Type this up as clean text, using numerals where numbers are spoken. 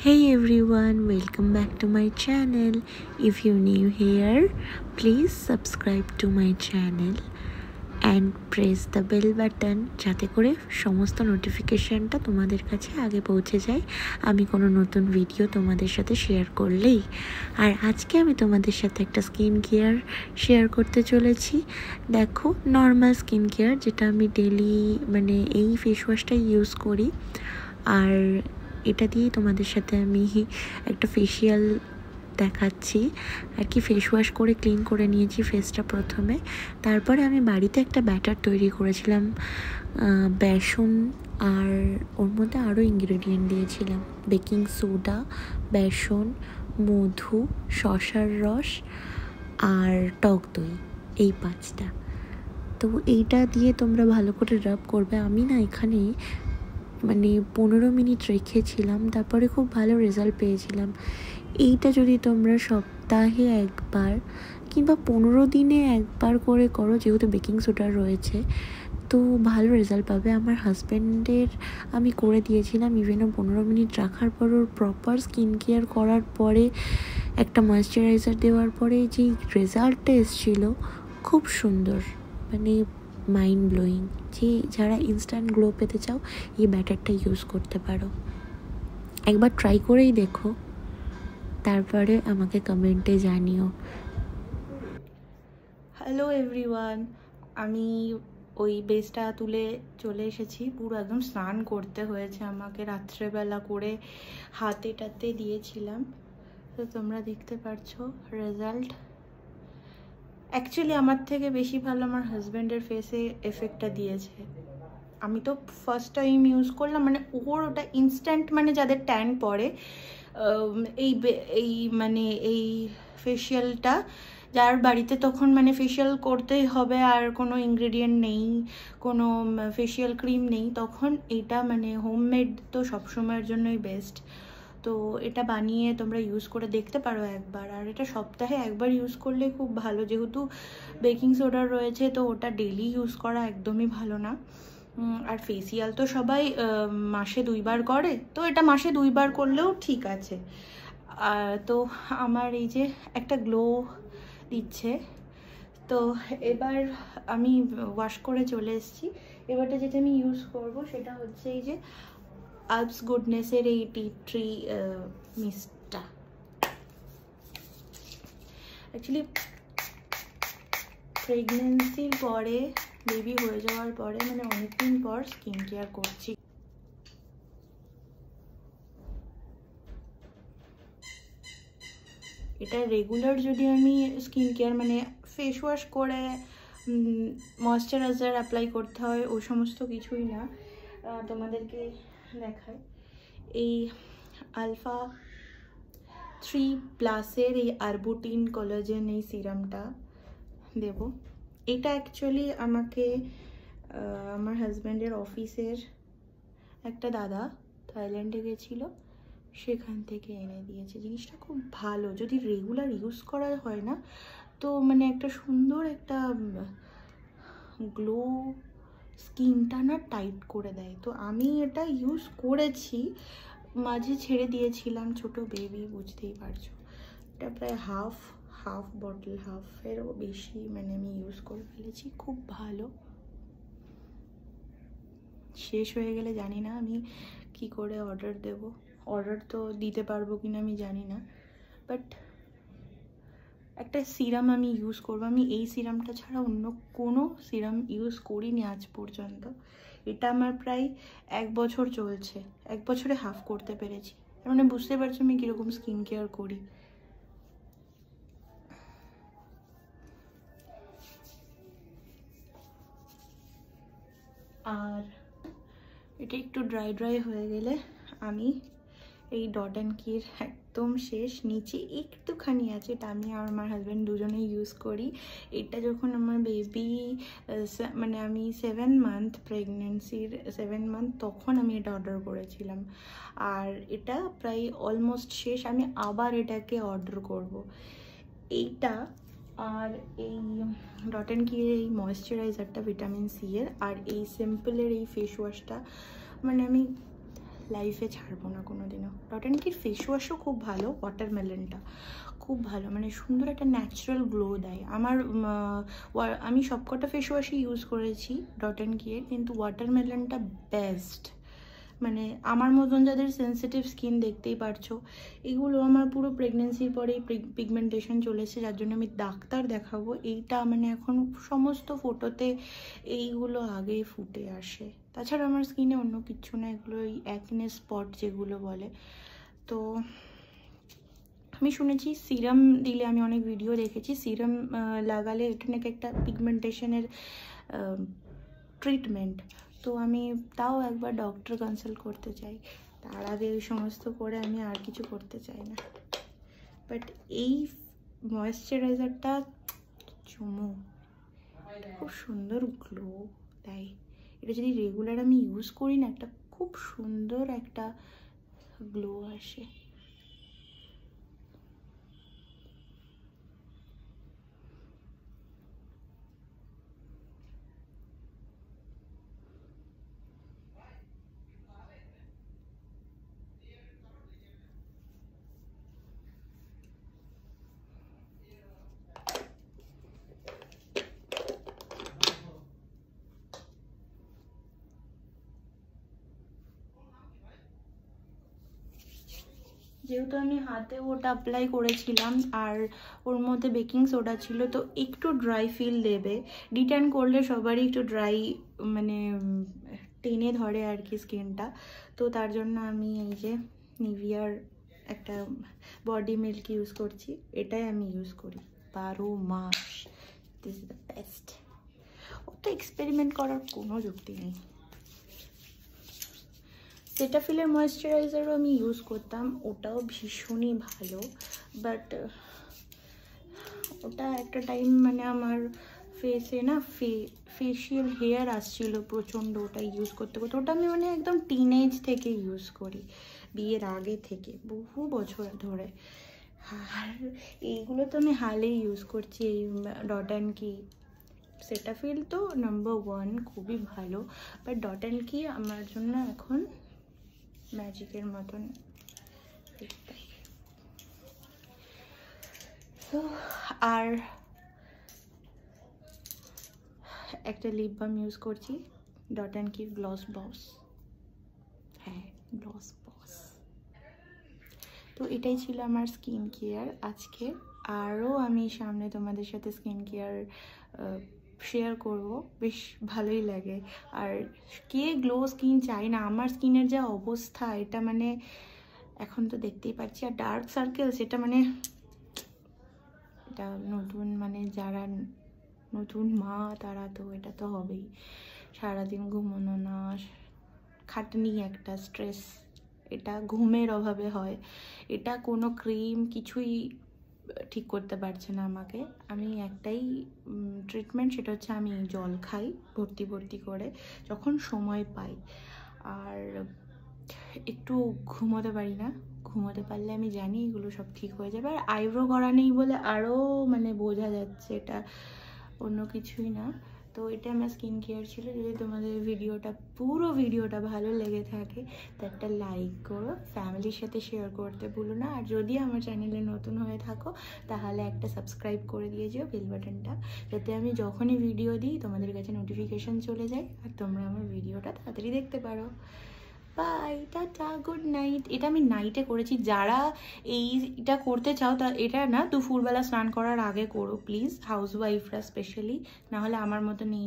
Hey everyone, welcome back to my channel. If you're new here, please subscribe to my channel and press the bell button যাতে করে সমস্ত নোটিফিকেশনটা তোমাদের কাছে আগে পৌঁছে যায় আমি কোনো নতুন ভিডিও তোমাদের সাথে শেয়ার করলেই। আর আজকে আমি তোমাদের সাথে একটা স্কিন কেয়ার শেয়ার করতে চলেছি। দেখো, নর্মাল স্কিন কেয়ার যেটা আমি ডেলি এই ফেস ওয়াশটাই ইউজ করি। আর এটা দিয়েই তোমাদের সাথে আমি একটা ফেসিয়াল দেখাচ্ছি আর কি। ফেস ওয়াশ করে ক্লিন করে নিয়েছি ফেসটা প্রথমে, তারপরে আমি বাড়িতে একটা ব্যাটার তৈরি করেছিলাম বেসন, আর ওর মধ্যে আরও ইনগ্রেডিয়েন্ট দিয়েছিলাম বেকিং সোডা, বেসন, মধু, শসার রস আর টক দই, এই 5টা। তো এইটা দিয়ে তোমরা ভালো করে রাব করবে। আমি না এখানে 15 মিনিট রেখেছিলাম, তারপরে খুব ভালো রেজাল্ট পেয়েছিলাম। এইটা যদি তোমরা সপ্তাহে একবার কিংবা 15 দিনে একবার করে করো, যেহেতু বেকিং সোডা রয়েছে, তো ভালো রেজাল্ট পাবে। আমার হাজব্যান্ডের আমি করে দিয়েছিলাম, ইভেনও 15 মিনিট রাখার পর ওর প্রপার স্কিন কেয়ার করার পরে একটা ময়েশ্চারাইজার দেওয়ার পরে যে রেজাল্টটা এসেছিলো খুব সুন্দর, মাইন্ড ব্লোয়িং। যে যারা ইনস্ট্যান্ট গ্লো পেতে চাও এই ব্যাটারটা ইউজ করতে পারো, একবার ট্রাই করেই দেখো, তারপরে আমাকে কমেন্টে জানিও। হ্যালো এভরিওয়ান, আমি ওই বেসটা তুলে চলে এসেছি। পুরো একদম স্নান করতে হয়েছে আমাকে, রাত্রেবেলা করে হাতে টাতে দিয়েছিলাম। তো তোমরা দেখতে পারছো রেজাল্ট। অ্যাকচুয়ালি আমার থেকে বেশি ভালো আমার হাজব্যান্ডের ফেসে এফেক্টটা দিয়েছে। আমি তো ফার্স্ট টাইম ইউজ করলাম, ওর ওটা ইনস্ট্যান্ট, যাদের ট্যান পড়ে এই ফেশিয়ালটা যার বাড়িতে তখন ফেশিয়াল করতেই হবে আর কোনো ইনগ্রেডিয়েন্ট নেই, কোনো ফেশিয়াল ক্রিম নেই, তখন এটা হোমমেড তো সবসময়ের জন্যই বেস্ট। তো এটা বানিয়ে তোমরা ইউজ করে দেখতে পারো একবার। আর এটা সপ্তাহে একবার ইউজ করলে খুব ভালো, যেহেতু বেকিং সোডা রয়েছে, তো ওটা ডেলি ইউজ করা একদমই ভালো না। আর ফেসিয়াল তো সবাই মাসে 2বার করে, তো এটা মাসে 2বার করলেও ঠিক আছে। তো আমার এই যে একটা গ্লো দিচ্ছে। তো এবার আমি ওয়াশ করে চলে এসেছি। এবারটা যেটা আমি ইউজ করব সেটা হচ্ছে এই যে আলপস গুডনেসের এই টি ট্রি মিস্টটা। অ্যাকচুয়ালি প্রেগনেন্সির পরে, বেবি হয়ে যাওয়ার পরে অনেকদিন পর স্কিন কেয়ার করছি। এটা রেগুলার যদি আমি স্কিন কেয়ার ফেস ওয়াশ করে ময়েশ্চারাইজার অ্যাপ্লাই করতে হয়, ওই সমস্ত কিছুই না। তোমাদেরকে দেখায় এই আলফা 3+-এর এই আরবুটিন কোলাজেন এই সিরামটা দেব। এটা অ্যাকচুয়ালি আমাকে আমার হাজব্যান্ডের অফিসের একটা দাদা থাইল্যান্ডে গেছিলো, সেখান থেকে এনে দিয়েছে। জিনিসটা খুব ভালো, যদি রেগুলার ইউজ করা হয় না তো একটা সুন্দর একটা গ্লো স্কিনটা না টাইট করে দেয়। তো আমি এটা ইউজ করেছি, মাঝে ছেড়ে দিয়েছিলাম, ছোট বেবি, বুঝতেই পারছো। এটা প্রায় হাফ বটল, হাফেরও বেশি আমি ইউজ করে ফেলেছি। খুব ভালো। শেষ হয়ে গেলে জানি না আমি কি করে অর্ডার দেব। অর্ডার তো দিতে পারবো কিনা আমি জানি না, বাট একটা সিরাম আমি ইউজ করবো। আমি এই সিরামটা ছাড়া অন্য কোনো সিরাম ইউজ করিনি আজ পর্যন্ত। এটা আমার প্রায় 1 বছর চলছে, 1 বছরে হাফ করতে পেরেছি। বুঝতে পারছো আমি কীরকম স্কিন কেয়ার করি। আর এটা একটু ড্রাই হয়ে গেলে আমি এই ডট অ্যান্ড কির একদম শেষ, নিচে একটুখানি আছে, এটা আমি আর আমার হাজব্যান্ড দুজনেই ইউজ করি। এটা যখন আমার বেবি আমি 7 মান্থ প্রেগনেন্সির 7 মান্থ, তখন আমি এটা অর্ডার করেছিলাম। আর এটা প্রায় অলমোস্ট শেষ, আমি আবার এটাকে অর্ডার করব। এইটা আর এই ডট অ্যান্ড কির এই ময়েশ্চারাইজারটা ভিটামিন সি এর, আর এই সিম্পলের এই ফেস ওয়াশটা আমি লাইফে ছাড়বো না কোনোদিনও। ডট অ্যান্ড কির ফেস ওয়াশও খুব ভালো, ওয়াটারমেলনটা খুব ভালো, মানে সুন্দর একটা ন্যাচারাল গ্লো দেয়। আমি সবকটা ফেস ওয়াশই ইউজ করেছি ডট অ্যান্ড কির, কিন্তু ওয়াটারমেলনটা বেস্ট। মানে আমার মতন যাদের সেন্সিটিভ স্কিন, দেখতেই পারছো এগুলো আমার পুরো প্রেগনেন্সির পরেই পিগমেন্টেশন চলেছে, যার জন্য আমি ডাক্তার দেখাবো। এইটা মানে এখন সমস্ত ফটোতে এইগুলো আগেই ফুটে আসে। তাছাড়া আমার স্কিনে অন্য কিচ্ছু না, এগুলো এই অ্যাকনে স্পট যেগুলো বলে। তো আমি শুনেছি সিরাম দিলে, আমি অনেক ভিডিও দেখেছি সিরাম লাগালে এটা নাকি একটা পিগমেন্টেশনের ট্রিটমেন্ট। তো আমি তাও একবার ডক্টর কনসাল্ট করতে চাই, তার আগে এই সমস্ত করে আমি আর কিছু করতে চাই না। বাট এই ময়েশ্চারাইজারটা চুমু, খুব সুন্দর গ্লো দেয়। এটা যদি রেগুলার আমি ইউজ করি না, একটা খুব সুন্দর একটা গ্লো আসে। যেহেতু আমি হাতে ওটা অ্যাপ্লাই করেছিলাম আর ওর মধ্যে বেকিং সোডা ছিল, তো একটু ড্রাই ফিল দেবে। ডিট্যান করলে সবারই একটু ড্রাই মানে টেনে ধরে আর কি স্কিনটা। তো তার জন্য আমি এই যে নিভিয়ার একটা বডি মিল্ক ইউজ করছি, এটাই আমি ইউজ করি 12 মাস। This is the best. ওটা এক্সপেরিমেন্ট করার কোনো যুক্তি নেই। সেটাফিলের ময়েশ্চারাইজারও আমি ইউজ করতাম, ওটাও ভীষণই ভালো। বাট ওটা একটা টাইম মানে আমার ফেসে না ফেশিয়াল হেয়ার আসছিল প্রচণ্ড, ওটা ইউজ করতে করতে। ওটা আমি মানে একদম টিনেজ থেকে ইউজ করি, বিয়ের আগে থেকে বহু বছর ধরে। আর এইগুলো তো আমি হালেই ইউজ করছি, এই ডট অ্যান্ড কি। সেটাফিল তো নাম্বার 1, খুবই ভালো। বাট ডট অ্যান্ড কি আমার জন্য এখন ম্যাজিকের মতন। তো আর একটা লিপ বাম ইউজ করছি ডট অ্যান্ড কির গ্লস বস। হ্যাঁ, গ্লস বস। তো এটাই ছিল আমার স্কিন কেয়ার আজকে। আরও আমি সামনে তোমাদের সাথে স্কিন কেয়ার শেয়ার করব, বেশ ভালোই লাগে। আর কে গ্লো স্কিন চাই না? আমার স্কিনের যা অবস্থা, এটা মানে এখন তো দেখতেই পাচ্ছি। আর ডার্ক সার্কেল, সেটা মানে এটা নতুন, মানে যারা নতুন মা তারা তো এটা তো হবেই। সারাদিন ঘুমোনো না, খাটনি একটা, স্ট্রেস, এটা ঘুমের অভাবে হয়। এটা কোনো ক্রিম কিছুই ঠিক করতে পারছে না আমাকে। আমি একটাই ট্রিটমেন্ট, সেটা হচ্ছে আমি জল খাই ভর্তি ভর্তি করে যখন সময় পাই। আর একটু ঘুমোতে পারি না, ঘুমোতে পারলে আমি জানি এগুলো সব ঠিক হয়ে যাবে। আর আইব্রো করা নেই বলে আরও মানে বোঝা যাচ্ছে, এটা অন্য কিছুই না। তো এটা আমার স্কিন কেয়ার ছিল। যদি তোমাদের পুরো ভিডিওটা ভালো লেগে থাকে তো একটা লাইক করো, ফ্যামিলির সাথে শেয়ার করতে ভুলো না। আর যদি আমার চ্যানেলে নতুন হয়ে থাকো তাহলে একটা সাবস্ক্রাইব করে দিয়ে যেও, বেল বাটনটা, যাতে আমি যখনই ভিডিও দিই তোমাদের কাছে নোটিফিকেশান চলে যায় আর তোমরা আমার ভিডিওটা তাড়াতাড়ি দেখতে পারো। Bye, tata, good night. এটা আমি নাইটে করেছি। যারা এইটা করতে চাও তা এটা না দুপুরবেলা স্নান করার আগে করো প্লিজ, হাউসওয়াইফরা স্পেশালি, নাহলে আমার মতো নেই।